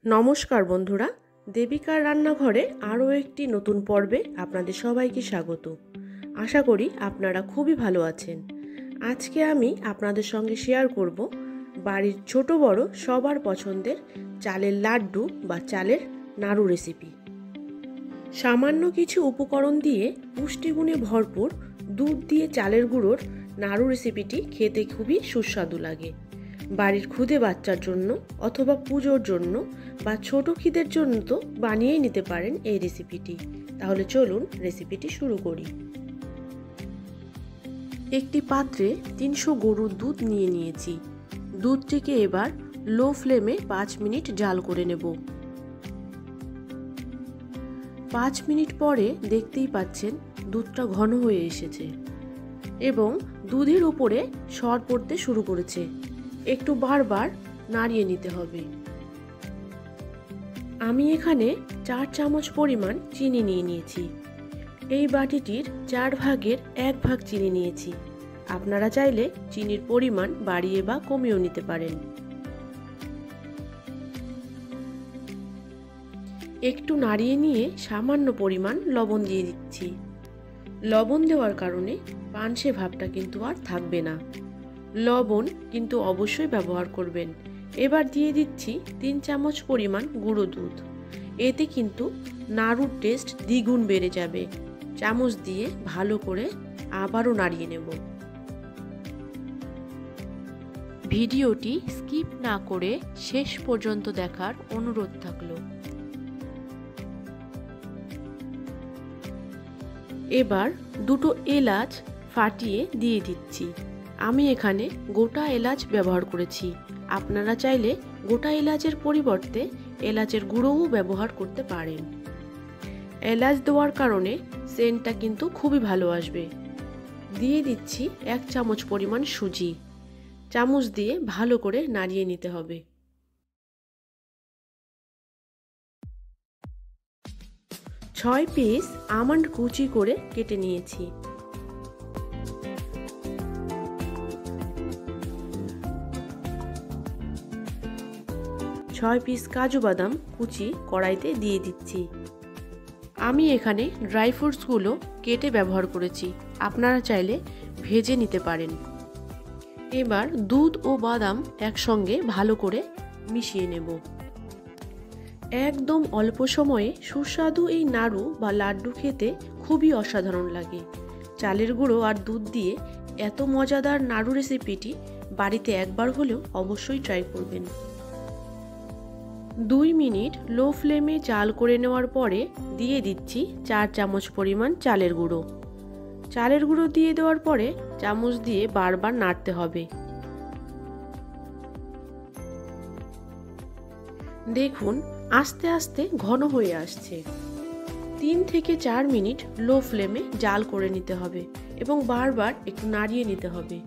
নমস্কার বন্ধুরা, দেবিকার রান্নাঘরে আরও একটি নতুন পর্বে আপনাদের সবাইকে স্বাগত। আশা করি আপনারা খুবই ভালো আছেন। আজকে আমি আপনাদের সঙ্গে শেয়ার করব বাড়ির ছোট বড় সবার পছন্দের চালের লাড্ডু বা চালের নাড়ু রেসিপি। সামান্য কিছু উপকরণ দিয়ে পুষ্টিগুণে ভরপুর দুধ দিয়ে চালের গুঁড়োর নাড়ু রেসিপিটি খেতে খুবই সুস্বাদু লাগে। বাড়ির ক্ষুদে বাচ্চার জন্য অথবা পুজোর জন্য বা ছোট খিদের জন্য তো বানিয়েই নিতে পারেন এই রেসিপিটি। তাহলে চলুন রেসিপিটি শুরু করি। একটি পাত্রে 300 গরুর দুধ নিয়ে নিয়েছি। দুধটিকে এবার লো ফ্লেমে 5 মিনিট জাল করে নেব। 5 মিনিট পরে দেখতেই পাচ্ছেন দুধটা ঘন হয়ে এসেছে এবং দুধের উপরে সর পড়তে শুরু করেছে। একটু বারবার নাড়িয়ে নিতে হবে। আমি এখানে 4 চামচ পরিমাণ চিনি নিয়ে নিয়েছি। এই বাটিটির 4 ভাগের 1 ভাগ চিনি নিয়েছি। আপনারা চাইলে চিনির পরিমাণ বাড়িয়ে বা কমিয়েও নিতে পারেন। একটু নাড়িয়ে নিয়ে সামান্য পরিমাণ লবণ দিয়ে দিচ্ছি। লবণ দেওয়ার কারণে পানসে ভাবটা কিন্তু আর থাকবে না। লবণ কিন্তু অবশ্যই ব্যবহার করবেন। এবার দিয়ে দিচ্ছি 3 চামচ পরিমাণ গুঁড়ো দুধ। এতে কিন্তু নাড়ুর টেস্ট দ্বিগুণ বেড়ে যাবে। চামচ দিয়ে ভালো করে আবারও নাড়িয়ে নেব। ভিডিওটি স্কিপ না করে শেষ পর্যন্ত দেখার অনুরোধ থাকলো। এবার দুটো এলাচ ফাটিয়ে দিয়ে দিচ্ছি। আমি এখানে গোটা এলাচ ব্যবহার করেছি। আপনারা চাইলে গোটা এলাচের পরিবর্তে এলাচের গুঁড়োও ব্যবহার করতে পারেন। এলাচ দেওয়ার কারণে সেন্টটা কিন্তু খুবই ভালো আসবে। দিয়ে দিচ্ছি 1 চামচ পরিমাণ সুজি। চামচ দিয়ে ভালো করে নাড়িয়ে নিতে হবে। ছয় পিস আমন্ড কুচি করে কেটে নিয়েছি। 6 পিস কাজু বাদাম কুচি কড়াইতে দিয়ে দিচ্ছি। আমি এখানে ড্রাই ফ্রুটসগুলো কেটে ব্যবহার করেছি। আপনারা চাইলে ভেজে নিতে পারেন। এবার দুধ ও বাদাম একসঙ্গে ভালো করে মিশিয়ে নেব। একদম অল্প সময়ে সুস্বাদু এই নাড়ু বা লাড্ডু খেতে খুবই অসাধারণ লাগে। চালের গুঁড়ো আর দুধ দিয়ে এত মজাদার নাড়ু রেসিপিটি বাড়িতে একবার হলেও অবশ্যই ট্রাই করবেন। 2 মিনিট লো ফ্লেমে জাল করে নেওয়ার পরে দিয়ে দিচ্ছি 4 চামচ পরিমাণ চালের গুঁড়ো। চালের গুঁড়ো দিয়ে দেওয়ার পরে চামচ দিয়ে বারবার নাড়তে হবে। দেখুন আস্তে আস্তে ঘন হয়ে আসছে। 3 থেকে 4 মিনিট লো ফ্লেমে জাল করে নিতে হবে এবং বারবার একটু নাড়িয়ে নিতে হবে।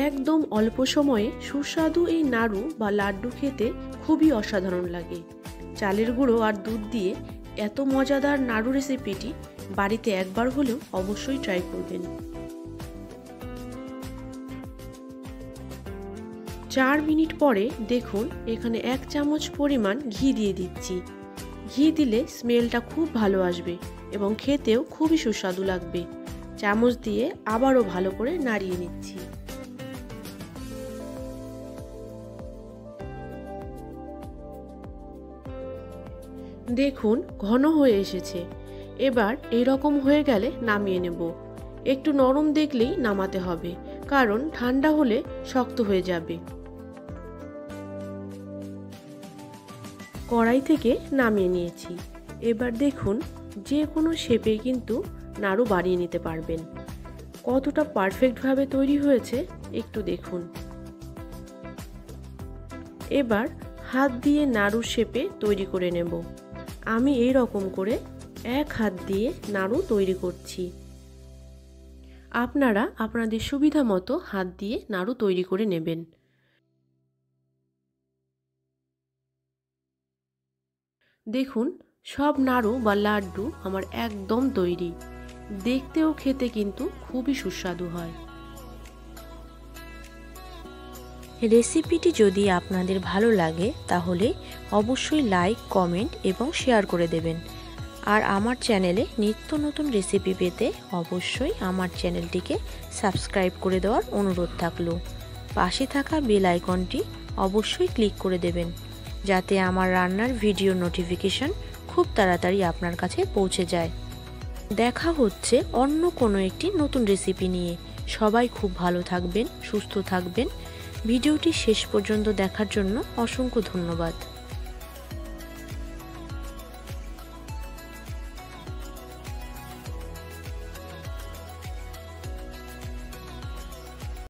একদম অল্প সময়ে সুস্বাদু এই নাড়ু বা লাড্ডু খেতে খুবই অসাধারণ লাগে। চালের গুঁড়ো আর দুধ দিয়ে এত মজাদার নাড়ু রেসিপিটি বাড়িতে একবার হলেও অবশ্যই ট্রাই করবেন। 4 মিনিট পরে দেখুন এখানে 1 চামচ পরিমাণ ঘি দিয়ে দিচ্ছি। ঘি দিলে স্মেলটা খুব ভালো আসবে এবং খেতেও খুবই সুস্বাদু লাগবে। চামচ দিয়ে আবারও ভালো করে নাড়িয়ে নিচ্ছি। দেখুন ঘন হয়ে এসেছে। এবার এইরকম হয়ে গেলে নামিয়ে নেব। একটু নরম দেখলেই নামাতে হবে, কারণ ঠান্ডা হলে শক্ত হয়ে যাবে। কড়াই থেকে নামিয়ে নিয়েছি। এবার দেখুন যে কোনো শেপে কিন্তু নাড়ু বানিয়ে নিতে পারবেন। কতটা পারফেক্টভাবে তৈরি হয়েছে একটু দেখুন। এবার হাত দিয়ে নাড়ু শেপে তৈরি করে নেব। আমি এই রকম করে 1 হাত দিয়ে নাড়ু তৈরি করছি। আপনারা আপনাদের সুবিধা মতো হাত দিয়ে নাড়ু তৈরি করে নেবেন। দেখুন সব নাড়ু বা লাড্ডু আমার একদম তৈরি। দেখতেও খেতে কিন্তু খুবই সুস্বাদু হয়। রেসিপিটি যদি আপনাদের ভালো লাগে তাহলে অবশ্যই লাইক, কমেন্ট এবং শেয়ার করে দেবেন। আর আমার চ্যানেলে নিত্য নতুন রেসিপি পেতে অবশ্যই আমার চ্যানেলটিকে সাবস্ক্রাইব করে দেওয়ার অনুরোধ থাকলো। পাশে থাকা বেল আইকনটি অবশ্যই ক্লিক করে দেবেন, যাতে আমার রান্নার ভিডিও নোটিফিকেশন খুব তাড়াতাড়ি আপনার কাছে পৌঁছে যায়। দেখা হচ্ছে অন্য কোনো একটি নতুন রেসিপি নিয়ে। সবাই খুব ভালো থাকবেন, সুস্থ থাকবেন। ভিডিওটি শেষ পর্যন্ত দেখার জন্য অসংখ্য ধন্যবাদ।